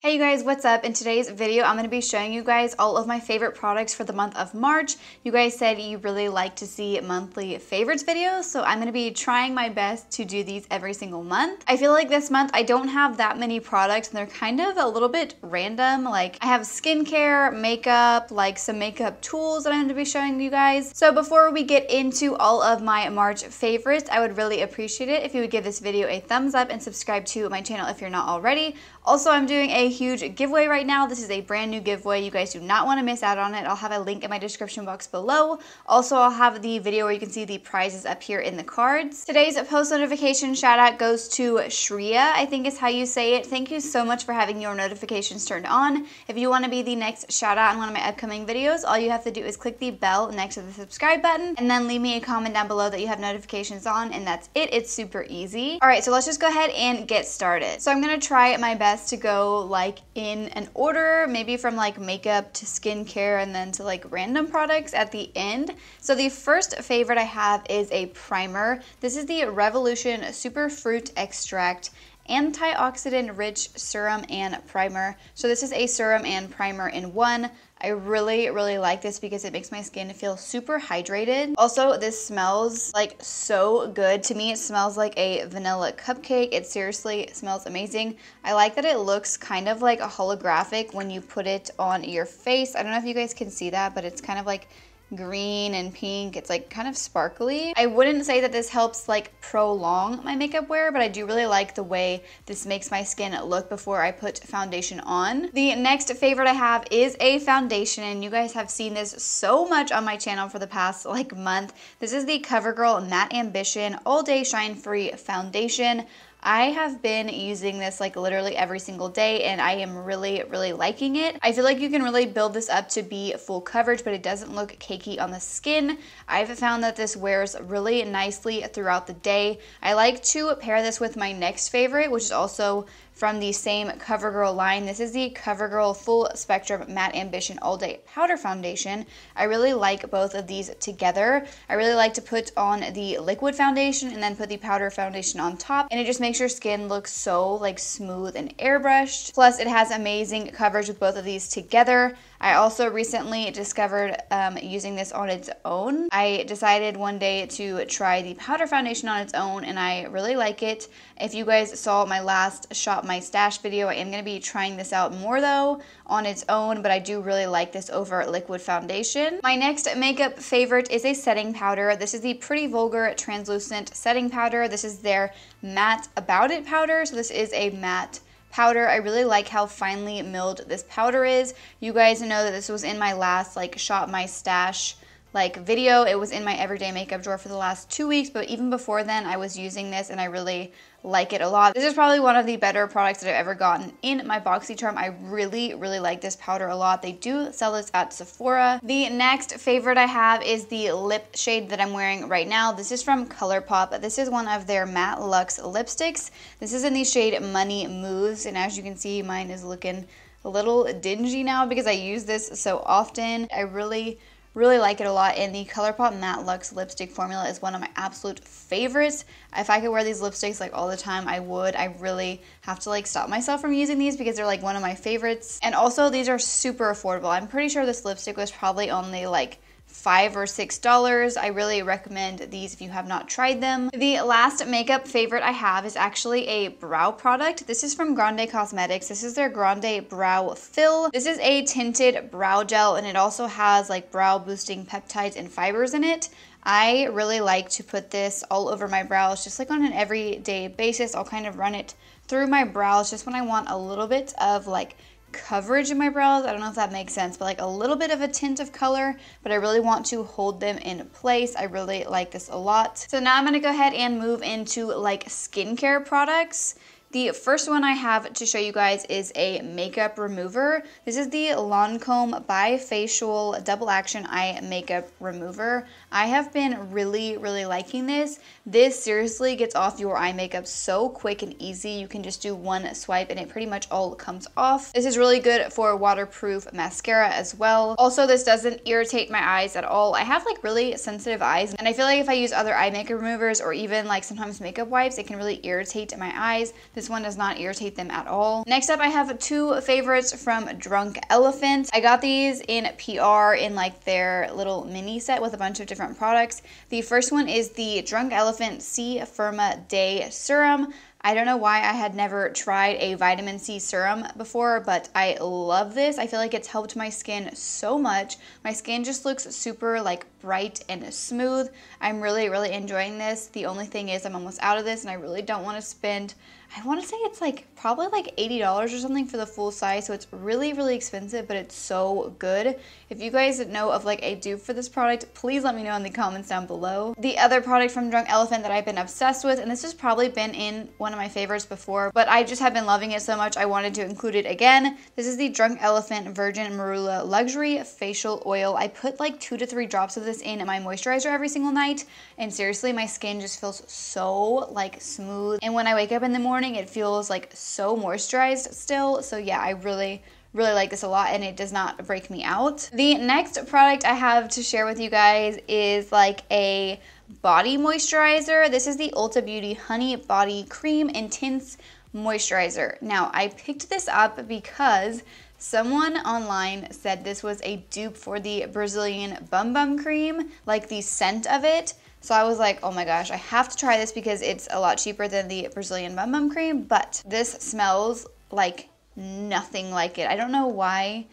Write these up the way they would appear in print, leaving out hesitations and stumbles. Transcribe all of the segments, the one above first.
Hey you guys, what's up? In today's video, I'm going to be showing you guys all of my favorite products for the month of March. You guys said you really like to see monthly favorites videos, so I'm going to be trying my best to do these every single month. I feel like this month I don't have that many products and they're kind of a little bit random. Like I have skincare, makeup, like some makeup tools that I'm going to be showing you guys. So before we get into all of my March favorites, I would really appreciate it if you would give this video a thumbs up and subscribe to my channel if you're not already. Also, I'm doing a huge giveaway right now. This is a brand new giveaway. You guys do not want to miss out on it. I'll have a link in my description box below. Also, I'll have the video where you can see the prizes up here in the cards. Today's post notification shout out goes to Shreya, I think is how you say it. Thank you so much for having your notifications turned on. If you want to be the next shout out in one of my upcoming videos, all you have to do is click the bell next to the subscribe button and then leave me a comment down below that you have notifications on, and that's it. It's super easy. All right, so let's just go ahead and get started. So I'm going to try my best to go like in an order, maybe from like makeup to skincare and then to like random products at the end. So the first favorite I have is a primer. This is the Revolution Superfruit Extract Antioxidant Rich Serum and Primer. So this is a serum and primer in one. I really like this because it makes my skin feel super hydrated. Also, this smells like so good. To me, it smells like a vanilla cupcake. It seriously smells amazing. I like that it looks kind of like a holographic when you put it on your face. I don't know if you guys can see that, but it's kind of like green and pink. It's like kind of sparkly. I wouldn't say that this helps like prolong my makeup wear, but I do really like the way this makes my skin look before I put foundation on. The next favorite I have is a foundation, and you guys have seen this so much on my channel for the past like month. This is the CoverGirl Matte Ambition All Day Shine Free Foundation. I have been using this like literally every single day and I am really liking it. I feel like you can really build this up to be full coverage, but it doesn't look cakey on the skin. I've found that this wears really nicely throughout the day. I like to pair this with my next favorite, which is also from the same CoverGirl line. This is the CoverGirl Full Spectrum Matte Ambition All Day Powder Foundation. I really like both of these together. I really like to put on the liquid foundation and then put the powder foundation on top, and it just makes your skin look so like smooth and airbrushed. Plus, it has amazing coverage with both of these together. I also recently discovered using this on its own. I decided one day to try the powder foundation on its own, and I really like it. If you guys saw my last Shop My Stash video, I am going to be trying this out more though on its own, but I do really like this over liquid foundation. My next makeup favorite is a setting powder. This is the Pretty Vulgar Translucent Setting Powder. This is their Matte About It powder, so this is a matte powder. I really like how finely milled this powder is. You guys know that this was in my last like Shop My Stash like video. It was in my everyday makeup drawer for the last 2 weeks, but even before then I was using this and I really like it a lot. This is probably one of the better products that I've ever gotten in my BoxyCharm. I really like this powder a lot. They do sell this at Sephora. The next favorite I have is the lip shade that I'm wearing right now. This is from ColourPop. This is one of their Matte Luxe lipsticks. This is in the shade Money Moves, and as you can see, mine is looking a little dingy now because I use this so often. I really like it a lot, and the ColourPop Matte Luxe lipstick formula is one of my absolute favorites. If I could wear these lipsticks like all the time, I would. I really have to like stop myself from using these because they're like one of my favorites. And also these are super affordable. I'm pretty sure this lipstick was probably only like $5 or $6. I really recommend these if you have not tried them. The last makeup favorite I have is actually a brow product. This is from Grande Cosmetics. This is their Grande Brow Fill. This is a tinted brow gel, and it also has like brow boosting peptides and fibers in it. I really like to put this all over my brows just like on an everyday basis. I'll kind of run it through my brows just when I want a little bit of like coverage in my brows. I don't know if that makes sense, but like a little bit of a tint of color, but I really want to hold them in place. I really like this a lot. So now I'm going to go ahead and move into like skincare products. The first one I have to show you guys is a makeup remover. This is the Lancome Bifacial Double Action Eye Makeup Remover. I have been really liking this. This seriously gets off your eye makeup so quick and easy. You can just do one swipe and it pretty much all comes off. This is really good for waterproof mascara as well. Also, this doesn't irritate my eyes at all. I have like really sensitive eyes, and I feel like if I use other eye makeup removers or even like sometimes makeup wipes, it can really irritate my eyes. This This one does not irritate them at all. Next up, I have two favorites from Drunk Elephant. I got these in PR in like their little mini set with a bunch of different products. The first one is the Drunk Elephant C Firma Day Serum. I don't know why I had never tried a vitamin C serum before, but I love this. I feel like it's helped my skin so much. My skin just looks super like bright and smooth. I'm really enjoying this. The only thing is I'm almost out of this and I really don't want to spend, I want to say it's like probably like $80 or something for the full size. So it's really expensive, but it's so good. If you guys know of like a dupe for this product, please let me know in the comments down below. The other product from Drunk Elephant that I've been obsessed with, and this has probably been in one of my favorites before, but I just have been loving it so much I wanted to include it again. This is the Drunk Elephant Virgin Marula Luxury Facial Oil. I put like 2 to 3 drops of this in my moisturizer every single night, and seriously, my skin just feels so like smooth, and when I wake up in the morning, it feels like so moisturized still. So yeah, I really like this a lot, and it does not break me out. The next product I have to share with you guys is like a body moisturizer. This is the Ulta Beauty Honey Body Cream Intense Moisturizer. Now, I picked this up because someone online said this was a dupe for the Brazilian Bum Bum Cream, like the scent of it. So I was like, oh my gosh, I have to try this because it's a lot cheaper than the Brazilian Bum Bum Cream, but this smells like nothing like it. I don't know why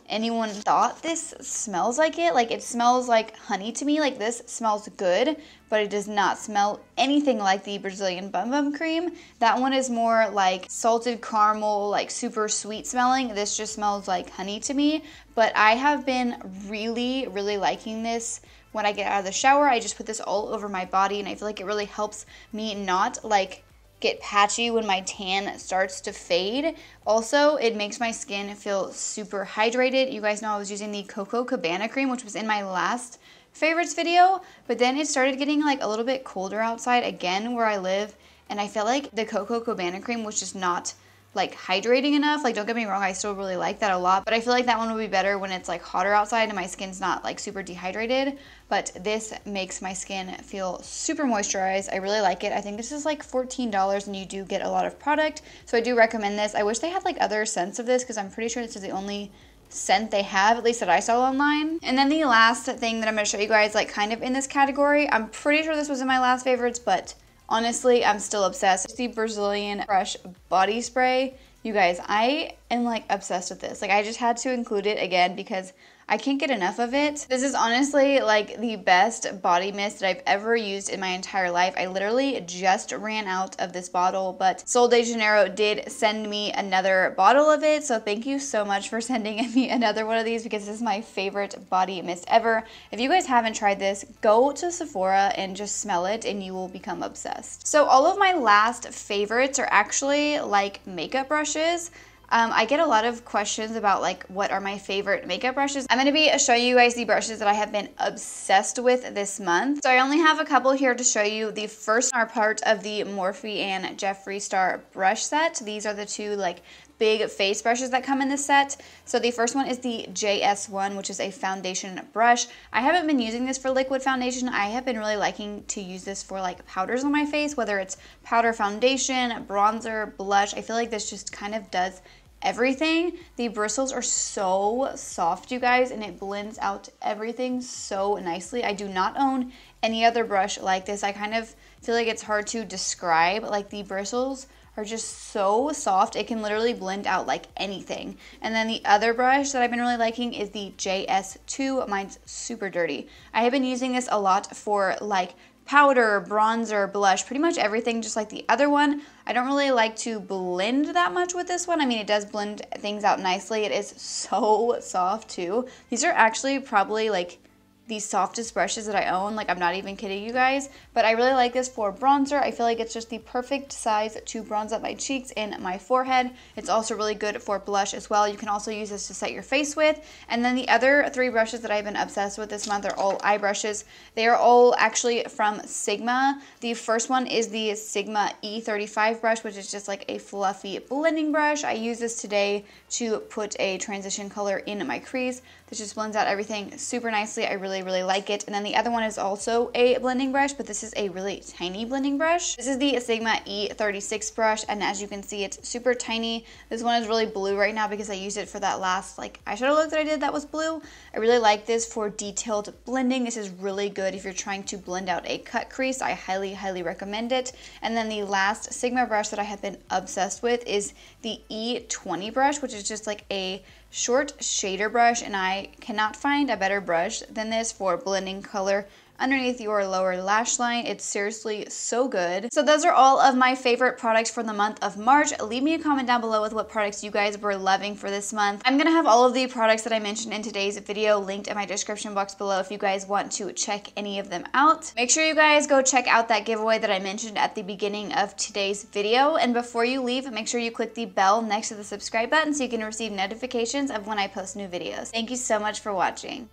anyone thought this smells like it. Like, it smells like honey to me. Like, this smells good, but it does not smell anything like the Brazilian Bum Bum Cream. That one is more like salted caramel, like super sweet smelling. This just smells like honey to me, but I have been really liking this. When I get out of the shower, I just put this all over my body, and I feel like it really helps me not like get patchy when my tan starts to fade. Also, it makes my skin feel super hydrated. You guys know I was using the Coco Cabana cream, which was in my last favorites video, but then it started getting like a little bit colder outside again where I live, and I felt like the Coco Cabana cream was just not like hydrating enough. Like, don't get me wrong, I still really like that a lot, but I feel like that one would be better when it's like hotter outside and my skin's not like super dehydrated. But this makes my skin feel super moisturized. I really like it. I think this is like $14 and you do get a lot of product, so I do recommend this. I wish they had like other scents of this because I'm pretty sure this is the only scent they have, at least that I saw online. And then the last thing that I'm going to show you guys, like kind of in this category, I'm pretty sure this was in my last favorites, but honestly, I'm still obsessed. It's the Brazilian Fresh Body Spray. You guys, I am like obsessed with this. Like, I just had to include it again because I can't get enough of it. This is honestly like the best body mist that I've ever used in my entire life. I literally just ran out of this bottle, but Sol de Janeiro did send me another bottle of it. So thank you so much for sending me another one of these because this is my favorite body mist ever. If you guys haven't tried this, go to Sephora and just smell it and you will become obsessed. So all of my last favorites are actually like makeup brushes. I get a lot of questions about like what are my favorite makeup brushes. I'm going to be showing you guys the brushes that I have been obsessed with this month. So I only have a couple here to show you. The first are part of the Morphe and Jeffree Star brush set. These are the two like big face brushes that come in this set. So the first one is the JS1, which is a foundation brush. I haven't been using this for liquid foundation. I have been really liking to use this for like powders on my face, whether it's powder, foundation, bronzer, blush. I feel like this just kind of does everything. The bristles are so soft, you guys, and it blends out everything so nicely. I do not own any other brush like this. I kind of feel like it's hard to describe. Like, the bristles are just so soft. It can literally blend out like anything. And then the other brush that I've been really liking is the JS2. Mine's super dirty. I have been using this a lot for like powder, bronzer, blush, pretty much everything just like the other one. I don't really like to blend that much with this one. I mean, it does blend things out nicely. It is so soft too. These are actually probably like the softest brushes that I own. Like, I'm not even kidding you guys, but I really like this for bronzer. I feel like it's just the perfect size to bronze up my cheeks and my forehead. It's also really good for blush as well. You can also use this to set your face with. And then the other three brushes that I've been obsessed with this month are all eye brushes. They are all actually from Sigma. The first one is the Sigma E35 brush, which is just like a fluffy blending brush. I use this today to put a transition color in my crease. This just blends out everything super nicely. I really really like it. And then the other one is also a blending brush, but this is a really tiny blending brush. This is the Sigma E36 brush, and as you can see, it's super tiny. This one is really blue right now because I used it for that last like eyeshadow look that I did that was blue. I really like this for detailed blending. This is really good if you're trying to blend out a cut crease. I highly recommend it. And then the last Sigma brush that I have been obsessed with is the E20 brush, which is just like a short shader brush, and I cannot find a better brush than this for blending color underneath your lower lash line. It's seriously so good. So those are all of my favorite products for the month of March. Leave me a comment down below with what products you guys were loving for this month. I'm gonna have all of the products that I mentioned in today's video linked in my description box below if you guys want to check any of them out. Make sure you guys go check out that giveaway that I mentioned at the beginning of today's video. And before you leave, make sure you click the bell next to the subscribe button so you can receive notifications of when I post new videos. Thank you so much for watching.